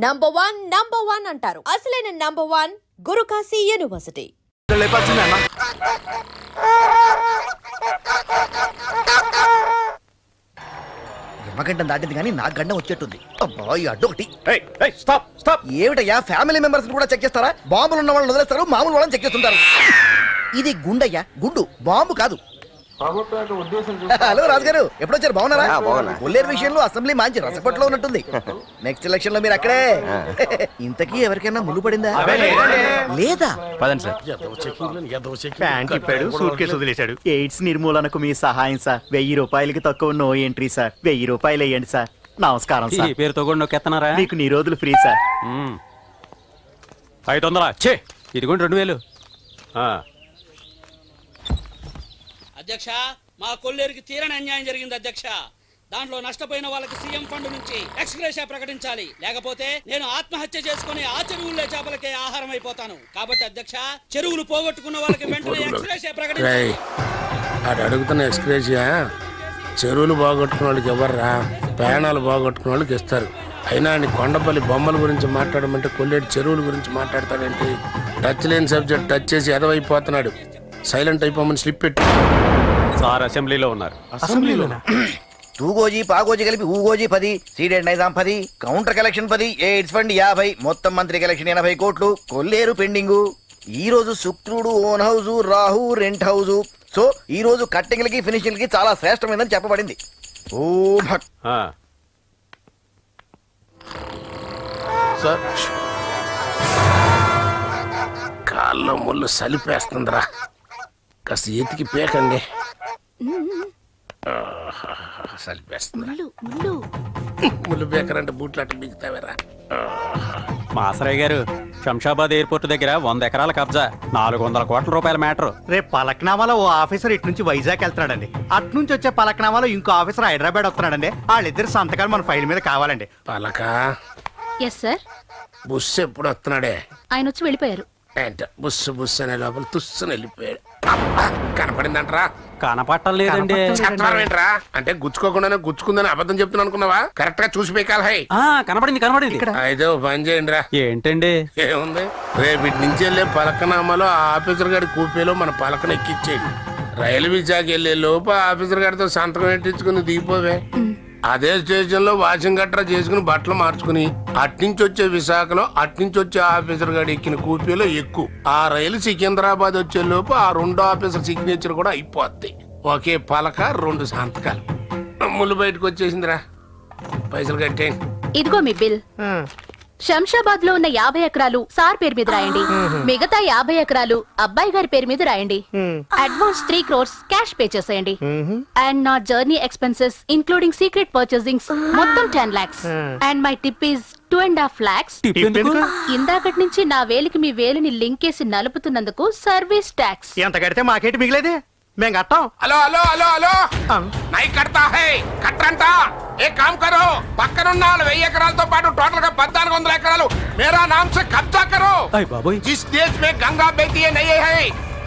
Number one అంటారు. అసలైన number one Guru Kashi university. యమగండం దాటింది కానీ నాకు గండం వచ్చేట్టుంది. అబ్బా ఈ అడ్డు ఒకటి. స్టాప్. ఏమిటయ్యా ఫ్యామిలీ మెంబర్స్ కూడా చెక్ చేస్తారా? బాంబులు ఉన్న వాళ్ళని వదిలేస్తారు, మామూలు వాళ్ళని చెక్ చేస్తుంటారు. ఇది గుండయ్యా, గుండు, బాంబు కాదు. హలో రాజుగారు, ఎప్పుడొచ్చారు? బాగున్నారా? కొల్లేరు విషయంలో అసెంబ్లీ మంచి రసపట్లో ఉన్నట్టుంది. నెక్స్ట్ ఎలక్షన్ లో మీరు అక్కడే. ఇంతకీ ఎవరికైనా ముళ్ళు పడిందా? లేదా? సూట్ కేసు వదిలేశాడు. ఎయిడ్స్ నిర్మూలనకు మీ సహాయం సార్. 1000 రూపాయలకి తక్కువ నో ఎంట్రీ సార్. 1000 రూపాయలు వేయండి సార్. నమస్కారం సార్. ఈ పేరుతో కూడా నొక్కెత్తనారా? మీకు నీ రోజులు ఫ్రీ సార్. 500 ఇదిగోండి 2000. అధ్యక్ష, మా కొల్లేరుకి తీరని అన్యాయం జరిగింది అధ్యక్ష. దాంట్లో నష్టపోయిన వాళ్ళకి సీఎం ఫండ్ నుంచి ఎక్స్గ్రేషియా ప్రకటించాలి. లేకపోతే నేను ఆత్మహత్య చేసుకుని ఆ చెరువుల్లో చేపలకే ఆహారం అయిపోతాను. కాబట్టి అధ్యక్ష, చెరువులు పోగొట్టుకున్న వాళ్ళకి వెంటనే ఎక్స్గ్రేషియా ప్రకటించాలి. అడుగుతున్న ఎక్స్గ్రేషియా చెరువులు బాగొట్టుకున్న వాళ్ళకి ఎవర్రా? ప్రయాణాలు బాగొట్టుకున్న వాళ్ళకి ఇస్తారు. అయినా కొండపల్లి బొమ్మల గురించి మాట్లాడమంటే కొల్లేరు చెరువుల గురించి మాట్లాడతాడంటే టచ్ లేని సబ్జెక్ట్ టచ్ చేసి ఎదవైపోతున్నాడు. సైలెంట్ అయిపోమని స్లిప్ పెట్టి సార్ అసెంబ్లీలో ఉన్నారు. అసెంబ్లీలోనా? తూగోజీ పాగోజీ కలిపి ఊగోజీ 10, Ceded Nizam 10, counter collection 10, AIDS fund 50, మొత్తం మంత్రి కలెక్షన్ 80 కోట్లు. కొల్లేరు పెండింగు. ఈ రోజు శుక్రుడు own house, Rahu rent house. So ఈ రోజు కట్టింగ్లకి ఫినిషింగ్లకి చాలా శ్రేష్టమైందని చెప్పబడింది. ఓ భక్ సార్ కాల్లో ముళ్ళు సలిపేస్తుందిరా. కాస్త ఎతికి పేకండి. సలిపేస్తుంది. ముళ్ళు పేకరంటే బూట్లు అట్టు బిగుతావేరా. మాసరయ్య గారు, శంషాబాద్ ఎయిర్పోర్ట్ దగ్గర 100 ఎకరాల కబ్జా, 400 కోట్ల రూపాయల మ్యాటర్. రేపు పలక్నామాలో ఓ ఆఫీసర్ ఇటు నుంచి వైజాగ్ వెళ్తున్నాడండి. అట్నుంచి వచ్చే పలక్నామాలో ఇంకో ఆఫీసర్ హైదరాబాద్ వస్తున్నాడండి. వాళ్ళిద్దరు సంతకాలు మన ఫైల్ మీద కావాలండి. పలక ఎస్ సార్. బుస్ ఎప్పుడు వస్తున్నాడే? ఆయన వచ్చి వెళ్ళిపోయారు. ఏంట బుస్సు బుస్సు అనే లోపల తుస్సుని వెళ్ళిపోయాడు. కనపడిందంటరా? కనపట్టం లేదండి. ఏంట్రా అంటే గుచ్చుకోకుండానే గుచ్చుకుందని అబద్ధం చెప్తున్నా అనుకున్నావా? కరెక్ట్ గా చూసి పేకాలి. కనపడింది. అయితే పని చేయండి రా. ఏంటండి? ఏముంది, రేపటి నుంచి వెళ్ళే పలకనామాలో ఆ ఆఫీసర్ గారి కూపీలో మన పలకన ఎక్కిచ్చేయండి. రైలు విశాఖ వెళ్ళే లోపు ఆఫీసర్ గారితో సంతకం పెట్టించుకుని దిగిపోవే. అదే స్టేషన్ లో వాషింగ్ గట్రా చేసుకుని బట్టలు మార్చుకుని అట్నుంచి వచ్చే విశాఖలో అట్నుంచి వచ్చే ఆఫీసర్ గారు ఎక్కిన కూపీలో ఎక్కువ. ఆ రైలు సికింద్రాబాద్ వచ్చే లోపు ఆ 2 ఆఫీసర్ సిగ్నేచర్ కూడా అయిపోద్ది. ఒకే పలక 2 సంతకాలు. ముళ్ళు బయటకు వచ్చేసిందిరా. పైసలు కట్టేయండి. ఇదిగో మీ బిల్. శంషాబాద్ లో ఉన్న 50 ఎకరాలు సార్ పేరు మీద రాయండి. మిగతా 50 ఎకరాలు అబ్బాయి గారి పేరు మీద రాయండి. అడ్వాన్స్ 3 crores క్యాష్ పే చేసేయండి. అండ్ నా journey expenses including secret purchasings మొత్తం 10 lakhs. And my tip is 2.5 lakhs. ఇందాకటి నుంచి నా వేలికి మీ వేలిని లింకేసి నలుపుతున్నందుకు సర్వీస్ ట్యాక్స్. ఎంత కడితే మాకేంటి మిగిలేదే? మేము కట్టాం. హలో హలో హలో హలో నై కడతా హై కట్టంటా. ఏ కామ్ కరో, పక్కనున్న 1000 ఎకరాలతో పాటు టోటల్ గా 1400 ఎకరాలు मेरा नाम से कब्जा करो. जिस देश में गंगा बहती है नहीं है,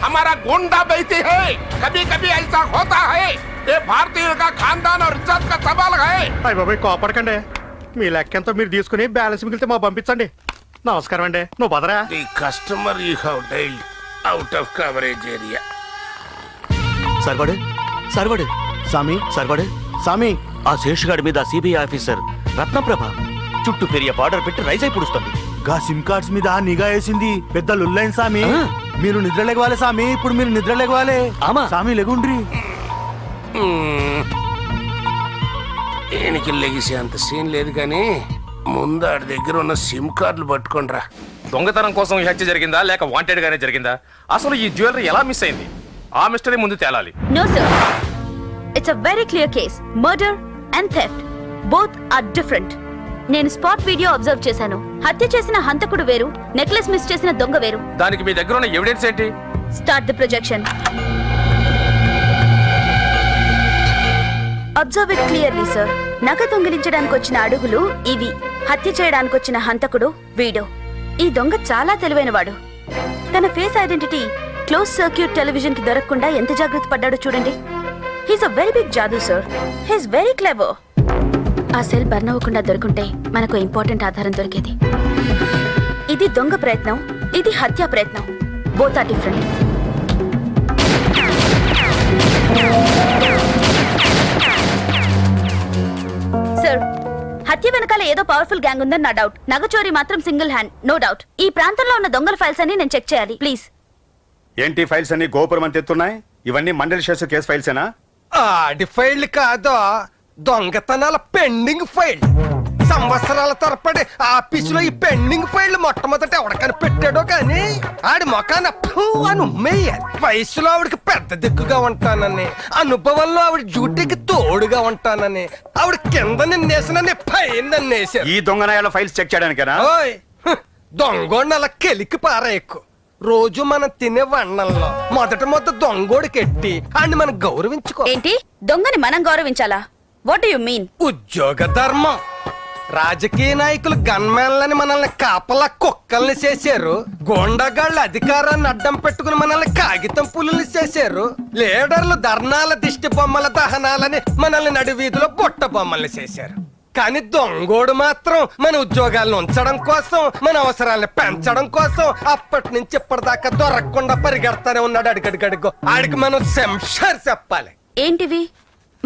हमारा गोंडा बहती है. कभी कभी ऐसा होता है. ये भारतीय का खानदान और इज्जत का सवाल है. అయ్య బాబాయ్ కోపడకండి. మీ లెక్కంతా మీరు తీసుకుని బ్యాలెన్స్ మిగిలితే మా పంపించండి. నమస్కారం అండి. నువ్వు బదరా. The customer you have dialed out of coverage area. సర్వడు సామి ఆ శేషుగాడి మీద సిబిఐ ఆఫీసర్ రత్నప్రభ చుట్టూ పెరియ బార్డర్ పెట్టి రైజ్ అయి పుడుస్తుంది. గా సిమ్ కార్డ్స్ మీద నిఘా వేసింది. పెద్ద లుల్లైన్ సామి. మీరు నిద్ర లేవాలి సామి. ఇప్పుడు మీరు నిద్ర లేవాలి. సామి లెగుండ్రి. ఏనికి లెగిసి అంత సీన్ లేదు కానీ ముందు ఆడి దగ్గర ఉన్న సిమ్ కార్డులు పట్టుకోండిరా. దొంగతనం కోసం ఈ హత్య జరిగిందా లేక వాంటెడ్ గానే జరిగిందా? అసలు ఈ జ్యువెలరీ ఎలా మిస్ అయింది? ఆ మిస్టరీ ముందు తేలాలి. No sir, it's a very clear case. Murder and theft both are different. నేను స్పాట్ వీడియో అబ్జర్వ్ చేశాను. హత్య చేసిన హంతకుడు వేరు, నెక్లెస్ మిస్ చేసిన దొంగ వేరు. దానికి మీ దగ్గర ఉన్న ఎవిడెన్స్ ఏంటి? Start the projection. Observe it clearly sir. నగ దొంగిలించడానికి వచ్చిన అడుగులు ఇవి. హత్య చేయడానికి వచ్చిన హంతకుడు వీడు. ఈ దొంగ చాలా తెలివైనవాడు. తన face identity closed circuit television కి దొరకకుండా ఎంత జాగ్రత్త పడ్డాడో చూడండి. హీస్ అ వెరీ బిగ్ జాదూ సార్. He's very clever. ఆ సెల్ బర్న్ అవ్వకుండా దొరుకుంటే మనకు ఇంపార్టెంట్ ఆధారం దొరికేది. ఇది దొంగ ప్రయత్నం, ఇది హత్యా ప్రయత్నం. Both are different. సార్, హత్య వెనకాల ఏదో పవర్ఫుల్ గ్యాంగ్ ఉందని నా డౌట్. నగచోరీ మాత్రం సింగిల్ హ్యాండ్, నో డౌట్. ఈ ప్రాంతంలో ఉన్న దొంగల ఫైల్స్ అన్ని నేను చెక్ చేయాలి, ప్లీజ్. ఏంటి ఫైల్స్ అన్ని గోపురం అని తెస్తున్నాయి? ఇవన్నీ మండలి శేషు కేసు ఫైల్సేనా? ఆడి ఫైల్ కాదు, దొంగతనాల పెండింగ్ ఫైల్. సంవత్సరాల తరపడి ఆఫీసులో ఈ పెండింగ్ ఫైల్ మొట్టమొదట ఎవడకని పెట్టాడో కానీ ఆడి మొఖాన అని ఉమ్మేయాలి. వయసులో ఆవిడకి పెద్ద దిక్కుగా ఉంటానని, అనుభవంలో ఆవిడ డ్యూటీకి తోడుగా ఉంటానని, ఆవిడ కింద నిన్నేసిన పైన వేసారు. ఈ దొంగనాయాల ఫైల్స్ చెక్ చేయడానికేనా? ఓయ్, దొంగోడిని అలా కెలికి పారేయకు. రోజు మనం తినే వన్నంలో మొదట దొంగోడికి ఎట్టి అని మనం గౌరవించుకో. ఏంటి, దొంగని మనం గౌరవించాలా? What do you mean? ఉద్యోగ ధర్మం. రాజకీయ నాయకులు గన్మెన్లని మనల్ని కాపలా కుక్కల్ని చేశారు. గోండాగాళ్ళు అధికారాన్ని అడ్డం పెట్టుకుని మనల్ని కాగితం పులుల్ని చేశారు. లీడర్లు ధర్నాల దిష్టి బొమ్మల దహనాలని మనల్ని నడి వీధిలో బుట్ట బొమ్మల్ని చేశారు. కానీ దొంగోడు మాత్రం మన ఉద్యోగాలను ఉంచడం కోసం, మన అవసరాలను పెంచడం కోసం అప్పటి నుంచి ఇప్పటిదాకా దొరకకుండా పరిగెడతానే ఉన్నాడు. అడిగడిగడిగో ఆడికి మనం శంషర్ చెప్పాలి. ఏంటివి?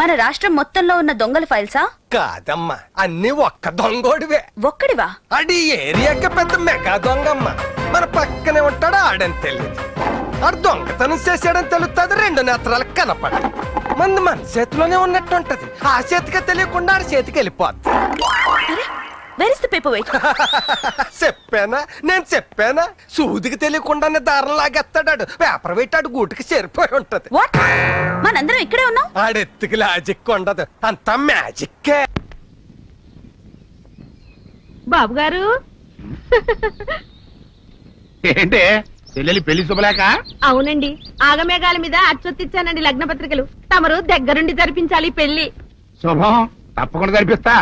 మన రాష్ట్రం మొత్తంలో ఉన్న దొంగల ఫైల్సా? కాదమ్మా, అన్ని ఒక్క దొంగోడివే. ఒక్కడివా? ఆడి ఏరియాకి పెద్ద మెగా దొంగమ్మ. మన పక్కనే ఉంటాడు, ఆడని తెలియదు. ఆడు దొంగతనం చేసాడని తెలుస్తుంది, 2 నేత్రాలకు కనపడదు. మన చేతిలోనే ఉన్నట్టు ఉంటది. ఆ చేతికి తెలియకుండా ఆడి చేతికి వెళ్ళిపోద్ది. చెప్పానా, నేను చెప్పానా? సూదికి తెలియకుండానే దారం లాగేస్తాడు. పేపర్ పెట్టాడు గూటికి చేరిపోయి ఉంటది. మనందరం ఇక్కడే ఉన్నాం. ఆడెత్తుకి లాజిక్ ఉండదు, అంతా మ్యాజిక్కే. బాబు గారు, ఏంటే చెల్లెలి పెళ్లి శుభలేక? అవునండి, ఆగమేఘాల మీద అచ్చొత్తిచ్చానండి లగ్న పత్రికలు. తమరు దగ్గరుండి జరిపించాలి పెళ్లి. శుభం, తప్పకుండా జరిపిస్తా.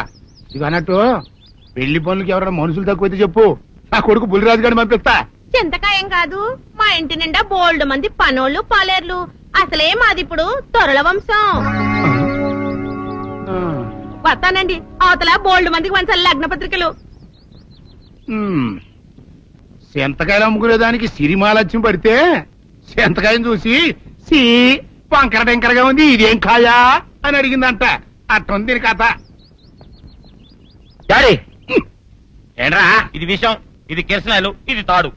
ఇక అన్నట్టు పెళ్లి పనులకి ఎవరైనా మనుషులు తక్కువైతే చెప్పు, నా కొడుకు బుల్లిరాజు గారిని పంపిస్తా. చింతకాయం కాదు, మా ఇంటి నిండా బోల్డ్ మంది పనోళ్ళు పాలేర్లు. అసలే మాది ఇప్పుడు తొరల వంశం. వస్తానండి, అవతల బోల్డ్ మందికి వంచాలి లగ్న పత్రికలు. సెంతకాయలు అమ్ముకునేదానికి సిరిమాలత్యం పడితే సెంతకాయని చూసి సి వంకర టెంకరగా ఉంది, ఇదేం కాయా అని అడిగిందంట. అట్టుంది దీని కథ. డాడీ, ఏంట్రా ఇది విషయం, ఇది కిరసనాయలు, ఇది తాడు.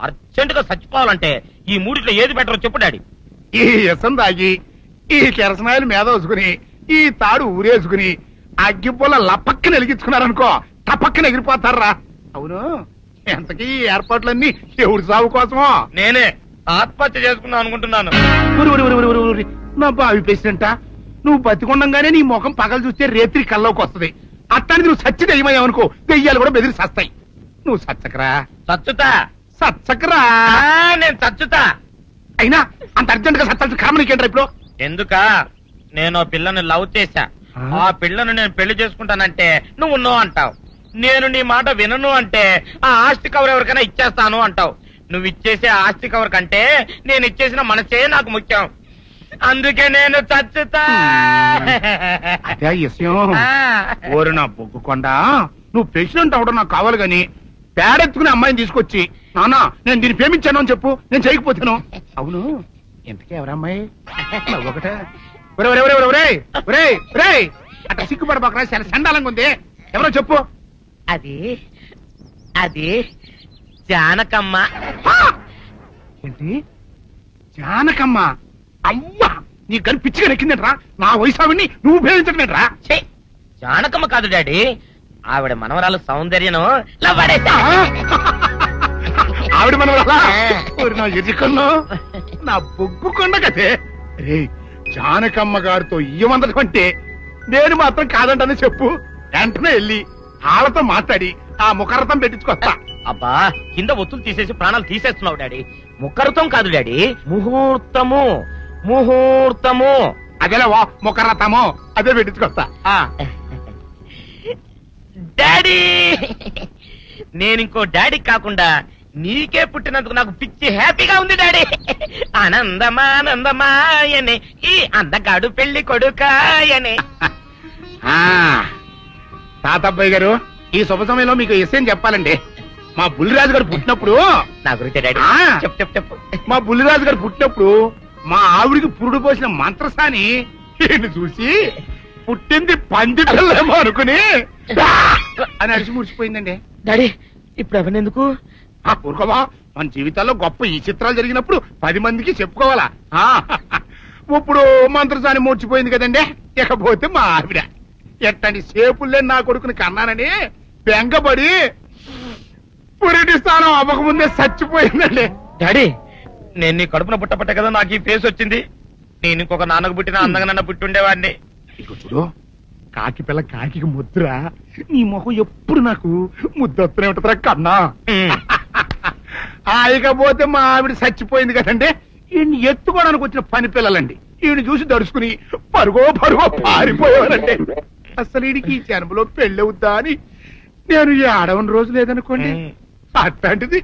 అర్జెంట్ గా చచ్చిపోవాలంటే ఈ మూడిట్లో ఏది బెటర్ చెప్పు డాడీ. ఈ ఇసం తాగి ఈ కిరసనాయలు మీద వేసుకుని ఈ తాడు ఊరేసుకుని అగ్గిపుల్ల లపక్కన వెలిగించుకున్నారనుకో, తపక్కన ఎగిరిపోతారా. అవును, ఎంతకీ ఈ ఏర్పాట్లన్నీ ఎవరి సాగు కోసమో? నేనే ఆత్మహత్య చేసుకున్నాను అనుకుంటున్నాను. నా బావి పేసినంట, నువ్వు బతికొండంగానే నీ ముఖం పగలు చూస్తే రేత్రి కల్లోకి వస్తుంది. అట్టానికి నువ్వు సచ్చి దెయ్యమయ్యావనుకో, దెయ్యాలు కూడా బెదిరి సస్తాయి. నువ్వు సచ్చకరా. చచ్చుతా. సచ్చకరా. నేను చచ్చుతా. అయినా అంత అర్జెంట్ గా సత్తాల్సిన కర్మ నీకేంట్రా ఇప్పుడు? ఎందుక, నేను పిల్లని లవ్ చేశా. ఆ పిల్లను నేను పెళ్లి చేసుకుంటానంటే నువ్వు నో అంటావు. నేను నీ మాట వినను అంటే ఆ ఆస్తి కవర్ ఎవరికైనా ఇచ్చేస్తాను అంటావు. నువ్వు ఇచ్చేసే ఆస్తి కవర్ కంటే నేను ఇచ్చేసిన మనసే నాకు ముఖ్యం. అందుకే నేను చచ్చుతా. అదే విషయం. ఓరు నా బొగ్గుకొండ, నువ్వు ప్రెసిడెంట్ అవడం నాకు కావాలి గాని పేడెత్తుకునే అమ్మాయిని తీసుకొచ్చి నానా నేను దీన్ని ప్రేమించాను అని చెప్పు, నేను చేయకపోతాను. అవును, ఎంతకీ ఎవరమ్మాయి? ఒకటే అట్లా సిగ్గుపడబాకరా, చాలా సండాలంగా ఉంది. ఎవరో చెప్పు. అది అది జానకమ్మ. ఏంటి జానకమ్మ? అమ్మా, నీ గని పిచ్చిగా నెక్కిందంట్రా. నా వయసావిని నువ్వు ప్రేమించటమేట్రా? జానకమ్మ కాదు డాడీ, ఆవిడ మనవరాలు సౌందర్యను ఆవిడ మనవరాలా? నా ఎదుకల్లో నా బొగ్గుకొండ కదే. రే, జానకమ్మ గారితో ఇయ్యమందడం అంటే నేను మాత్రం కాదంటని చెప్పు. వెంటనే వెళ్ళి వాళ్ళతో మాట్లాడి ఆ ముఖరథం పెట్టించుకొస్తా. అబ్బా, కింద ఒత్తులు తీసేసి ప్రాణాలు తీసేస్తున్నావు డాడీ. ముఖరథం కాదు డాడీ, ముహూర్తము. ముహూర్తము అదేలా ముఖరథము, అదే పెట్టించుకొస్తా. డాడీ, నేను ఇంకో డాడీ కాకుండా నీకే పుట్టినందుకు నాకు పిచ్చి హ్యాపీగా ఉంది డాడీ. ఆనందమానందమాయనే ఈ అందగాడు పెళ్లి కొడుకాయనే. తాతబ్బాయి గారు, ఈ శుభ సమయంలో మీకు విషయం చెప్పాలండి. మా బుల్లిరాజు గారు పుట్టినప్పుడు నా గురించి డాడీ ఆ, చెప్పు మా బుల్లిరాజు గారు పుట్టినప్పుడు మా ఆవిడికి పురుడు పోసిన మంత్రసాని ఈయన్ని చూసి పుట్టింది పందిటలేమో అనుకుని "ఆ!" అని అడిచి ముడిచిపోయిందండి. డాడీ ఇప్పుడు అవన్నీ ఎందుకు? ఆ ఊరుకోవా, మన జీవితాల్లో గొప్ప ఈ చిత్రాలు జరిగినప్పుడు 10 మందికి చెప్పుకోవాలా. ఆ, ఇప్పుడు మంత్రసాని మూర్చిపోయింది కదండి. ఇకపోతే మా ఆవిడ ఎట్టండి సేపుల్లే నా కొడుకుని కన్నానని బెంగపడి పురిటి స్థానం అవ్వకముందే చచ్చిపోయిందండి. డాడీ నేను నీ కడుపున పుట్టపట్టే కదా నాకు ఈ ఫేస్ వచ్చింది. నేను ఇంకొక నాన్నకు పుట్టిన అందంగా నన్ను పుట్టి ఉండేవాడిని. ఇక చూడు, కాకి పిల్ల కాకి ముద్ర, నీ మొహం ఎప్పుడు నాకు ముద్దొత్తనే ఉంటుందిరా కన్నా. ఇకపోతే మా ఆవిడ చచ్చిపోయింది కదండి. ఈయన్ని ఎత్తుకోవడానికి వచ్చిన పని పిల్లలండి. ఈయన చూసి దడుచుకుని పరుగో పారిపోయేవారండి. అసలు ఈడికి ఈ జన్మలో పెళ్ళవుద్దా అని నేను ఈ ఆడవని రోజు లేదనుకోండి. అట్లాంటిది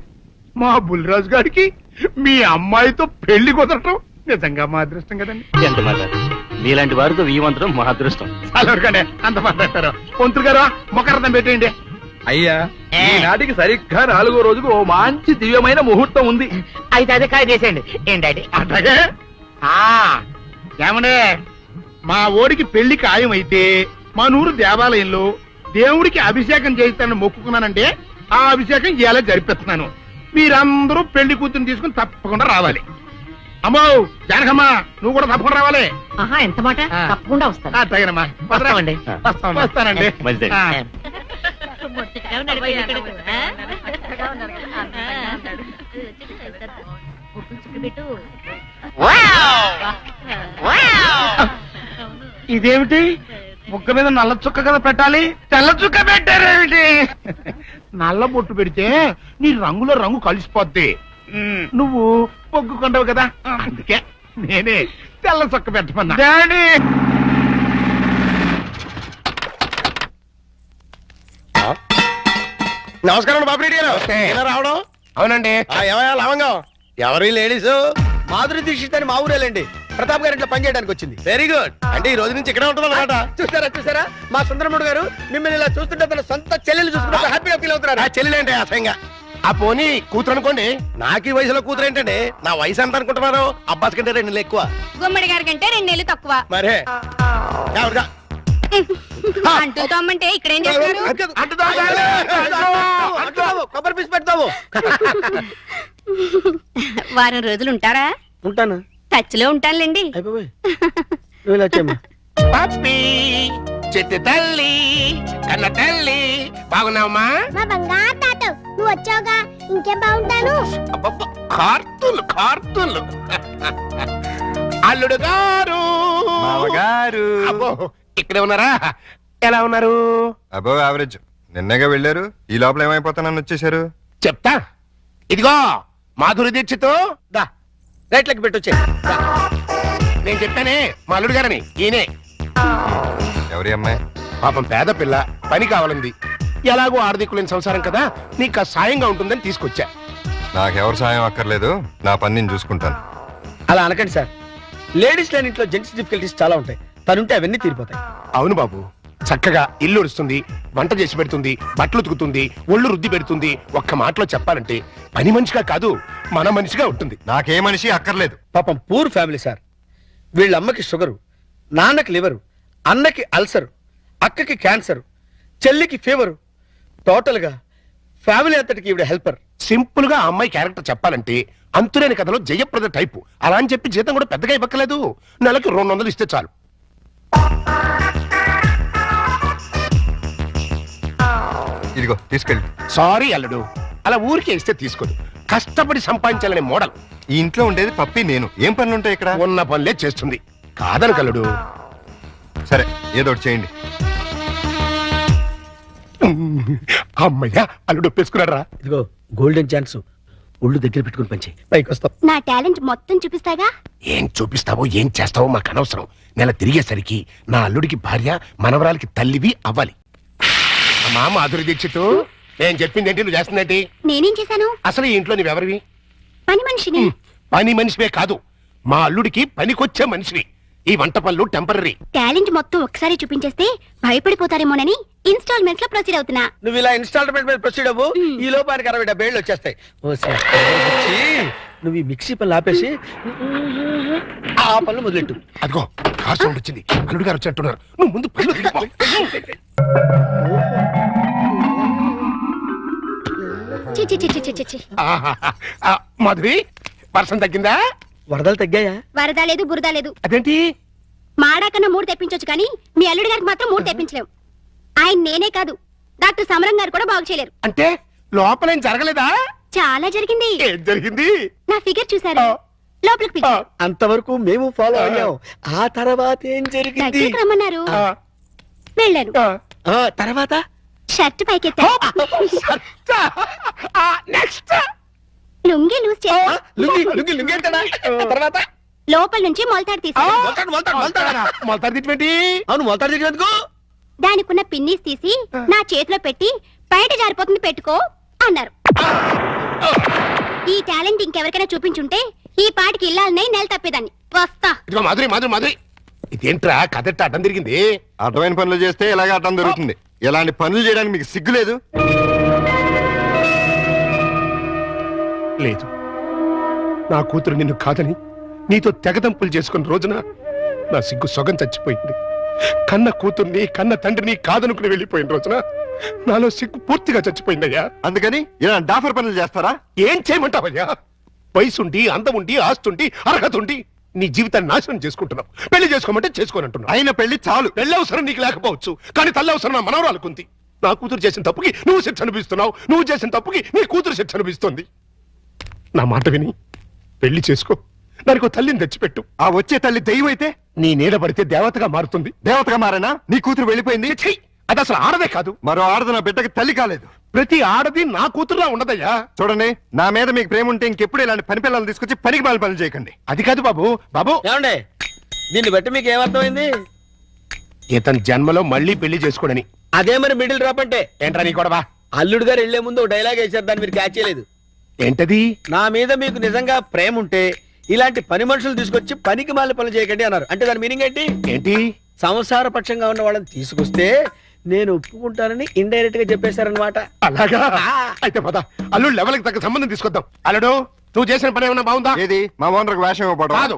మా బుల్లిరాజు గారికి మీ అమ్మాయితో పెళ్లి కుదరటం నిజంగా మా అదృష్టం కదండి. ఎంత మాట, మీలాంటి వారితో వీవంతరం మా అదృష్టం. చాలవరకండి, అంత మాట్లాడతారు. పొంతులు గారు మొకరదం పెట్టేయండి. అయ్యా, ఈనాటికి సరిగ్గా 4వ రోజుకు ఓ మంచి దివ్యమైన ముహూర్తం ఉంది. అయితే అదే కాయ చేసేయండి. ఏం డాడీ? అట్లాగే ఏమనే, మా ఓడికి పెళ్లి ఖాయమైతే మా నూరు దేవాలయంలో దేవుడికి అభిషేకం చేయిస్తానని మొక్కుకున్నానంటే ఆ అభిషేకం ఇలా జరిపిస్తున్నాను. మీరందరూ పెళ్లి కూతురు తీసుకుని తప్పకుండా రావాలి. అమ్మో జానకమ్మ, నువ్వు కూడా తప్పకుండా రావాలి. ఎంత మాట, తప్పకుండా వస్తాను. అట్లాగేనమ్మా, వస్తామండి. వస్తానండి. ఆ. ఇదేమిటి? ముక్క మీద నల్ల చుక్క కదా పెట్టాలి, తెల్ల చుక్క పెట్టారేమిటి? నల్ల బొట్టు పెడితే నీ రంగులో రంగు కలిసిపోద్ది. నువ్వు పొగ్గుకుంటావు కదా, అందుకే నేనే తెల్ల చొక్క పెట్టమన్నా. డాడీ నమస్కారం బాబురెడ్డి గారు. ఎలా రావడం? అవునండి. ఏమయ్యా లవంగం, ఎవరు లేడీస్? మాధురి దీక్షిత్ అని మా ఊరేలండి. ప్రతాప్ గారు ఇంట్లో పని చేయడానికి వచ్చింది. Very good. అంటే ఈ రోజు నుంచి ఇక్కడే ఉంటుంది అనమాట. చూసారా మా సుందరముడు గారు మిమ్మల్ని ఇలా చూస్తుంటే తన సొంత చెల్లెలు చూసుకుంటే హ్యాపీగా ఫీల్ అవుతున్నారు. ఆ చెల్లెలు ఏంటి అసహ్యంగా? ఆ పోనీ కూతురు అనుకోండి. నాకు ఈ వయసులో కూతురు ఏంటండి? నా వయసు ఎంత అనుకుంటున్నారు? అబ్బాస్ కంటే 2 నెలలు ఎక్కువ. గుమ్మడి గారి కంటే 2 నెలలు తక్కువ. మరే అంటూ తమ్మంటే ఇక్కడ ఏం చేస్తారు? కొబ్బరి పీసు పెడతావు. వారం రోజులు ఉంటారా? ఉంటాను. టచ్ లో ఉంటానులేండి. అయిపోయి నువ్వు ఇలా వచ్చామ్మా. పప్పి, చెట్టు తల్లి, కన్న తల్లి, బాగున్నావమ్మా? మా బంగారు తాత, నువ్వు వచ్చావుగా, ఇంకేం బాగుంటాను. కార్తూలు అల్లుడు గారు, మామగారు. అబ్బో ఇక్కడే ఉన్నారా? ఎలా ఉన్నారు? అబో యావరేజ్. నిన్నగా వెళ్ళారు, ఈ లోపల ఏమైపోతానని వచ్చేసారు. చెప్తా. ఇదిగో మాధురి దీక్షతో దా రైట్లకి పెట్టొచ్చే. నేను చెప్పానే మా అల్లుడు గారని. ఈయనే. ఎవరి అమ్మాయి? పాపం పేద పిల్ల, పని కావాలంది. ఎలాగో ఆర్థికులేని సంసారం కదా, నీకు సాయంగా ఉంటుందని తీసుకొచ్చా. నాకెవరు సాయం అక్కర్లేదు, నా పని నేను చూసుకుంటాను. అలా అనకండి సార్. లేడీస్ లేని ఇంట్లో జెంట్స్ డిఫికల్టీస్ చాలా ఉంటాయి. తనుంటే అవన్నీ తీరిపోతాయి. అవును బాబు, చక్కగా ఇల్లు ఉడుస్తుంది, వంట చేసి పెడుతుంది, బట్టలు ఉతుకుతుంది, ఒళ్ళు రుద్ది పెడుతుంది. ఒక్క మాటలో చెప్పాలంటే పని మనిషిగా కాదు, మన మనిషిగా ఉంటుంది. నాకే మనిషి అక్కర్లేదు. పాపం పూర్ ఫ్యామిలీ సార్. వీళ్ళ అమ్మకి షుగరు, నాన్నకి లివరు, అన్నకి అల్సరు, అక్కకి క్యాన్సర్, చెల్లికి ఫీవరు. టోటల్ గా ఫ్యామిలీ అంతటికి ఈవిడ హెల్పర్. సింపుల్ గా ఆ అమ్మాయి క్యారెక్టర్ చెప్పాలంటే అంతులేని కథలో జయప్రద టైపు. అలా అని చెప్పి జీతం కూడా పెద్దగా ఇవ్వక్కలేదు. నెలకి 200 ఇస్తే చాలు. ఇదిగో తీసుకెళ్ళి. సారీ అల్లుడు, అలా ఊరికే ఇస్తే తీసుకోదు. కష్టపడి సంపాదించాలనే మోడల్. ఈ ఇంట్లో ఉండేది పప్పి నేను. ఏం పనులు ఉంటాయి ఇక్కడ? ఉన్న పనులే చేస్తుంది. కాదని కల్లుడు. సరే ఏదో ఒకటి చేయండి. అమ్మయ్యా, అల్లుడు ఒప్పేసుకున్నాడు రా. ఇదిగో గోల్డెన్ ఛాన్స్. ఒళ్ళు దగ్గర పెట్టుకుని పంచి పైకి వస్తాం. నా టాలెంట్ మొత్తం చూపిస్తాగా. ఏం చూపిస్తావో ఏం చేస్తావో మాకు అనవసరం. నెల తిరిగేసరికి నా అల్లుడికి భార్య, మనవరాలకి తల్లివి అవ్వాలి. అమ్మా మాధురి దీక్షిత్, నేను చెప్పింది ఏంటి, నువ్వు చేస్తుందేంటి? నేనేం చేశాను? అసలు ఈ ఇంట్లో నువ్వెవరివి? పని మనిషిని. పని మనిషివే కాదు, మా అల్లుడికి పనికొచ్చే మనిషివి. ఈ వంట పనులు టెంపరీ. టాలెంట్ మొత్తం ఒకసారి చూపించేస్తే భయపడిపోతారేమోనని ఇన్స్టాల్మెంట్స్ లో ప్రొసీడ్ అవుతున్నా. నువ్వు ఇలా ఇన్స్టాల్మెంట్ మీద ప్రొసీడ్ అవ్వు, ఈ లోపానికి 60-70 ఏళ్ళు వచ్చేస్తాయి. నువ్వు ఈ మిక్సీ పనులు ఆపేసి ఆ పనులు మొదలెట్టు. అదిగో కార్ సౌండ్ వచ్చింది, అల్లుడు గారు వచ్చేట్టున్నారు. నువ్వు ముందు పనులు వెళ్ళిపో. చి చి చి చి చి చి చి. మాధురి, వర్షం తగ్గిందా? వరదలు తగ్గాయా? వరద లేదు బురద లేదు. అదేంటి? మాడాకన్నా 3 తెప్పించొచ్చు కానీ మీ అల్లుడి గారికి మాత్రం 3 తెప్పించలేవు. ఆయన నేనే కాదు, డాక్టర్ సమరం గారు కూడా బాగు చేయలేరు. అంటే లోపల ఏం జరగలేదా? చాలా జరిగింది. ఏం జరిగింది? నా ఫిగర్ చూసారు, లోపలికి పిలిచారు. అంతవరకు మేము ఫాలో అయ్యాం. ఆ తర్వాత ఏం జరిగింది? దగ్గరికి రమ్మన్నారు, వెళ్ళాను. తర్వాత షర్ట్ పైకెత్తా, లుంగి లూజ్ చేస్తా, తర్వాత లోపల నుంచి మొలతాడు తీసి అవును మొలతాడు తీసేందుకు దానికున్న పిన్నీస్ తీసి నా చేతిలో పెట్టి బయట జారిపోతుంది పెట్టుకో అన్నారు. ఈ టాలెంట్ ఇంకెవరికైనా చూపించుంటే ఈ పాటికి ఇల్లాలనే నెల తప్పేదాన్ని. వస్తా. ఇదిగో మాధురి, మాధురి, మాధురి, ఇదేంట్రా కదెట్ట అడ్డం తిరిగింది? అర్థమైన పనులు చేస్తే ఇలాగే అడ్డం దొరుకుతుంది. ఇలాంటి పనులు చేయడానికి మీకు సిగ్గు లేదు? లేదు, నా కూతురు నిన్ను కాదని నీతో తెగదంపులు చేసుకున్న రోజున నా సిగ్గు సొగం చచ్చిపోయింది. కన్న కూతుర్ని కన్న తండ్రిని కాదనుకుని వెళ్ళిపోయిన రోజున నాలో సిగ్గు పూర్తిగా చచ్చిపోయిందయ్యా. అందుకని ఇలా డాఫర్ పనులు చేస్తారా? ఏం చేయమంటావయ్యా? వయసుండి, అందముండి, ఆస్తుండి, అర్హత ఉండి నీ జీవితాన్ని నాశనం చేసుకుంటున్నావు. పెళ్లి చేసుకోమంటే చేసుకోనంటున్నావు. అయిన పెళ్లి చాలు. పెళ్లి అవసరం నీకు లేకపోవచ్చు, కానీ తల్లి అవసరం నా మనవరాలుకుంది. నా కూతురు చేసిన తప్పుకి నువ్వు శిక్ష అనిపిస్తున్నావు, నువ్వు చేసిన తప్పుకి నీ కూతురు శిక్ష అనిపిస్తుంది. నా మాట విని పెళ్లి చేసుకో, దానికి తల్లిని తెచ్చిపెట్టు. ఆ వచ్చే తల్లి దెయ్యం అయితే నీ నీడ పడితే దేవతగా మారుతుంది. దేవతగా మారేనా? నీ కూతురు వెళ్ళిపోయింది. అది అసలు ఆడదే కాదు. మరో ఆడది నా బిడ్డకి తల్లి కాలేదు. ప్రతి ఆడది నా కూతురులా ఉండదయ్యా. చూడండి, నా మీద మీకు ప్రేమ ఉంటే ఇంకెప్పుడు ఇలాంటి పని పిల్లలు తీసుకొచ్చి పనికి మాలి పనులు చేయకండి. అది కాదు బాబు. బాబు ఏమండే, దీన్ని బట్టి మీకు ఏమర్థమైంది? ఇతని జన్మలో మళ్ళీ పెళ్లి చేసుకోడని. అదే మరి మిడిల్ డ్రాప్ అంటే ఏంట్రా నీ గొడవ? అల్లుడు గారు వెళ్లే ముందు డైలాగ్ వేసారు, దాన్ని మీరు క్యాచ్ చేయలేదు. ఏంటది? నా మీద మీకు నిజంగా ప్రేమ ఉంటే ఇలాంటి పని మనుషులు తీసుకొచ్చి పనికి మాలి పనులు చేయకండి అన్నారు. అంటే దాని మీనింగ్ ఏంటి? ఏంటి? సంసార పక్షంగా ఉన్న వాళ్ళని తీసుకొస్తే నేను ఒప్పుకుంటానని ఇండైరెక్ట్ గా చెప్పేశారనమాట. అలాగా? అయితే పద, అల్లుడు లెవెల్కి తగ్గ సంబంధం తీసుకొద్దాం. అల్లుడు, నువ్వు చేసిన పని ఏమన్నా బాగుందా? ఏది? మా ఓనర్కి వేషం ఇవ్వబడదు. కాదు,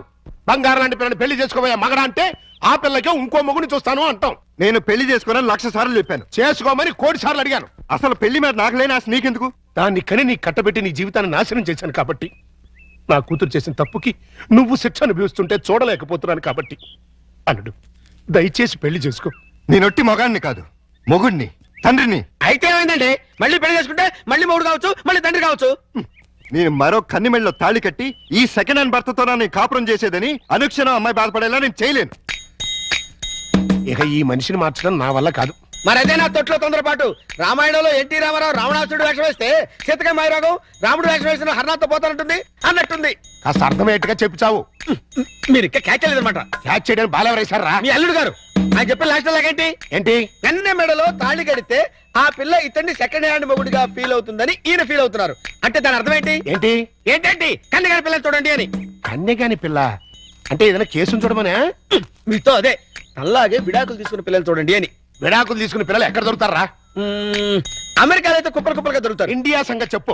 బంగారం లాంటి పిల్లని పెళ్లి చేసుకోబోయే మగడ అంటే ఆ పిల్లకే ఇంకో మొగుని చూస్తాను అంటాం. నేను పెళ్లి చేసుకోనని 1,00,000 సార్లు చెప్పాను. చేసుకోమని 1,00,00,000 సార్లు అడిగాను. అసలు పెళ్లి మీద నాకు లేని ఆశ నీకెందుకు? దాన్ని కని నీ కట్టబెట్టి నీ జీవితాన్ని నాశనం చేశాను కాబట్టి, నా కూతురు చేసిన తప్పుకి నువ్వు శిక్ష అనుభవిస్తుంటే చూడలేకపోతున్నాను కాబట్టి, అల్లుడు దయచేసి పెళ్లి చేసుకో. నేనొట్టి మొగాడిని కాదు, మొగుడిని, తండ్రిని. అయితే ఏమైందండి? మళ్ళీ పెళ్లి చేసుకుంటే మళ్ళీ మొగుడు కావచ్చు, మళ్ళీ తండ్రి కావచ్చు. నేను మరో కన్నిమెళ్ళలో తాళి కట్టి ఈ సెకండ్ హ్యాండ్ భర్తతో నేను కాపురం చేసేదని అనుక్షణం అమ్మాయి బాధపడేలా నేను చేయలేను. ఇక ఈ మనిషిని మార్చడం నా వల్ల కాదు. మరైతే నా తొట్లో తొందరపాటు. రామాయణంలో ఎన్టీ రామారావు రావణాసుడు వేషం వేస్తే సీతకాయ మైరాగం రాముడు వేషం వేసిన హర్నాథ్తో పోతానంటుంది అన్నట్టుంది. కాస్త అర్థమయ్యేట్టుగా చెప్పు చావు. మీరు ఇంకా క్యాచ్ చేయలేదన్నమాట. క్యాచ్ చేయడానికి బాలెవరేశారా? మీ అల్లుడు గారు ఆయన చెప్పిన లాస్ట్ లాగేంటి? ఏంటి? కన్నె మెడలో తాళి కడితే ఆ పిల్ల ఇతన్ని సెకండ్ హ్యాండ్ మొగుడిగా ఫీల్ అవుతుందని ఈయన ఫీల్ అవుతున్నారు. అంటే దాని అర్థం ఏంటి? ఏంటి? ఏంటండి కన్నెగాని పిల్లని చూడండి అని. కన్నెగాని పిల్ల అంటే ఏదైనా కేసును చూడమనే? మీతో అదే అలాగే విడాకులు తీసుకున్న పిల్లలు చూడండి అని. విడాకులు తీసుకున్న పిల్లలు ఎక్కడ దొరుకుతారా? అమెరికాలో అయితే కుప్పలు కుప్పలుగా దొరుకుతారు. ఇండియా సంగతి చెప్పు.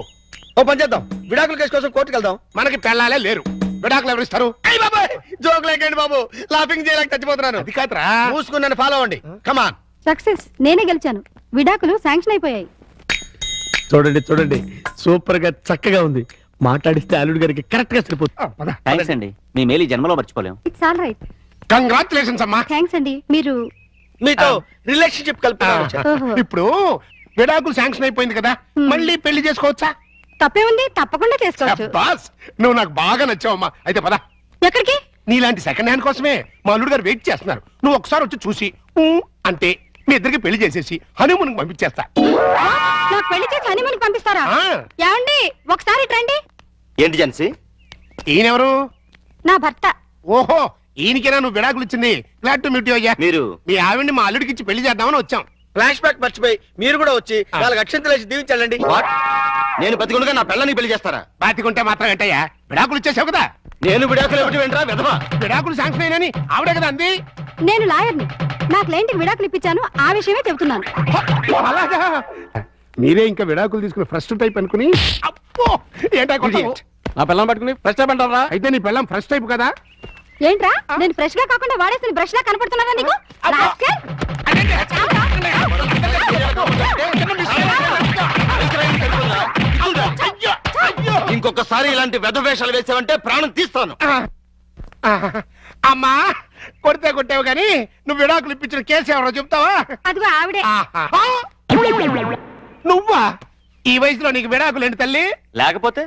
ఓ పని చేద్దాం, విడాకుల కేసు కోసం కోర్టుకు వెళ్దాం. మనకి పెళ్ళాలే లేరు, విడాకులు ఎవరు ఇస్తారు? అయ్యి బాబాయ్, జోక్ లేకండి బాబు, లాఫింగ్ చేయలేక చచ్చిపోతున్నాను. అది కాదురా, మూసుకున్నాను, ఫాలో అవ్వండి. కమాన్. సక్సెస్, నేనే గెలిచాను. విడాకులు శాంక్షన్ అయిపోయాయి. చూడండి చూడండి, సూపర్ గా చక్కగా ఉంది. మాట్లాడిస్తే అల్లుడు గారికి కరెక్ట్ గా సరిపోతుంది. థ్యాంక్స్ అండి, మీ మేలు జన్మలో మర్చిపోలేం. It's all right. కంగ్రాచులేషన్స్ అమ్మా. థ్యాంక్స్ అండి. మీరు మీతో రిలేషన్షిప్ కలుపుతున్నారు. ఇప్పుడు విడాకులు శాంక్షన్ అయిపోయింది కదా, మళ్ళీ పెళ్లి చేసుకోవచ్చా? తప్పే ఉంది, తప్పకుండా చేసుకోవచ్చు. బాస్, నువ్వు నాకు బాగా నచ్చావమ్మా. అయితే పద. ఎక్కడికి? నీలాంటి సెకండ్ హ్యాండ్ కోసమే మా అల్లుడు గారు వెయిట్ చేస్తున్నారు. నువ్వు ఒకసారి వచ్చి చూసి అంటే మీ ఇద్దరికి పెళ్లి చేసేసి హనీమూన్ పంపించేస్తా. నాకు పెళ్లి చేసి హనీమూన్ పంపిస్తారా? ఏమండి ఒకసారి రండి. ఏంటి జెన్సీ? ఈయనెవరు? నా భర్త. ఓహో, ఈయనకేనా నువ్వు విడాకులు ఇచ్చింది? గ్లాడ్ టు మీట్ యు అయ్యా. మీరు మీ ఆవిడ్ని మా అల్లుడికి ఇచ్చి పెళ్లి చేద్దామని వచ్చాం. ఫ్లాష్ బ్యాక్ మర్చిపోయి మీరు కూడా వచ్చి 4 అక్షంతలు వేసి దీవించాలండి. నేను బతికుండగా నా పిల్లని పెళ్లి చేస్తారా? బాతికుంటే మాత్రం ఏంటయ్యా, విడాకులు ఇచ్చేసావు కదా. నేను విడాకులు ఇవ్వటం ఏంట్రా విధవా? విడాకులు శాంక్షన్ అయినని ఆవిడే కదా అంది. నేను లాయర్ని. నా క్లయింట్కి విడాకులు ఇప్పించాను, ఆ విషయమే చెబుతున్నాను. అలాగా మీరే ఇంకా విడాకులు తీసుకుని ఫస్ట్ టైప్ అనుకుని అప్పో ఏంటా నా పిల్లం పట్టుకుని ఫస్ట్ టైప్ అంటారా? అయితే నీ పిల్లం ఫస్ట్ టైప్ కదా? ఏంట్రా నేను ఫ్రెష్ గా కాకుండా వాడేసిన బ్రష్ లా కనపడుతున్నానా నీకు? రాస్కెల్! ఇంకొకసారి ఇలాంటి వెధవేషాలు వేసావంటే ప్రాణం తీస్తాను. అమ్మా కొడితే కొట్టావు కానీ నువ్వు విడాకులు ఇప్పించిన కేసు ఎవరో చెప్తావా? అదిగో ఆవిడే. నువ్వా? ఈ వయసులో నీకు విడాకులు ఏంటి తల్లి? లేకపోతే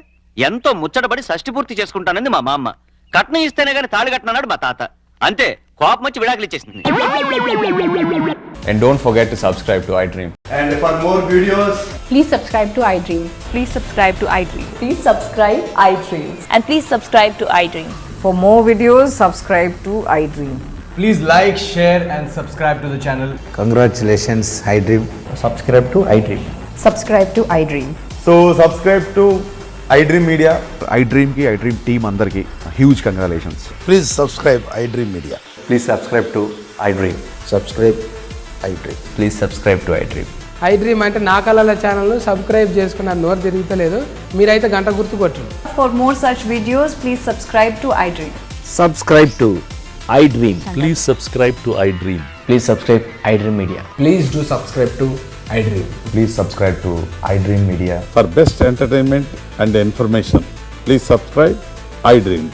ఎంతో ముచ్చటపడి షష్టి పూర్తి చేసుకుంటానంది మా మామ. కట్నం ఇస్తేనే గాని తాళి కట్టినాడు మా తాత. అంతే, కోపం వచ్చి విడాకులు ఇచ్చేసింది. And don't forget to subscribe to iDream. And for more videos, Please subscribe to iDream. Please subscribe to iDream. Please subscribe iDream. And please subscribe to iDream. For more videos, subscribe to iDream. Please like, share and subscribe to the channel. Congratulations, iDream. Subscribe to iDream. Subscribe to iDream. So subscribe to iDream Media. iDream ki iDream team andarki huge congratulations. Please subscribe iDream Media. Please subscribe to iDream. Subscribe iDream. Please subscribe to iDream. iDream అంటే నా కళల channel subscribe చేసుకున్న నోరు తిరుగుతలేదు. మీరైతే గంట గుర్తు కొట్టండి. For more such videos, please subscribe to iDream. Subscribe to iDream. Please subscribe to iDream. Please subscribe iDream Media. Please do subscribe to iDream. Please subscribe to iDream Media. For best entertainment and information, please subscribe iDream.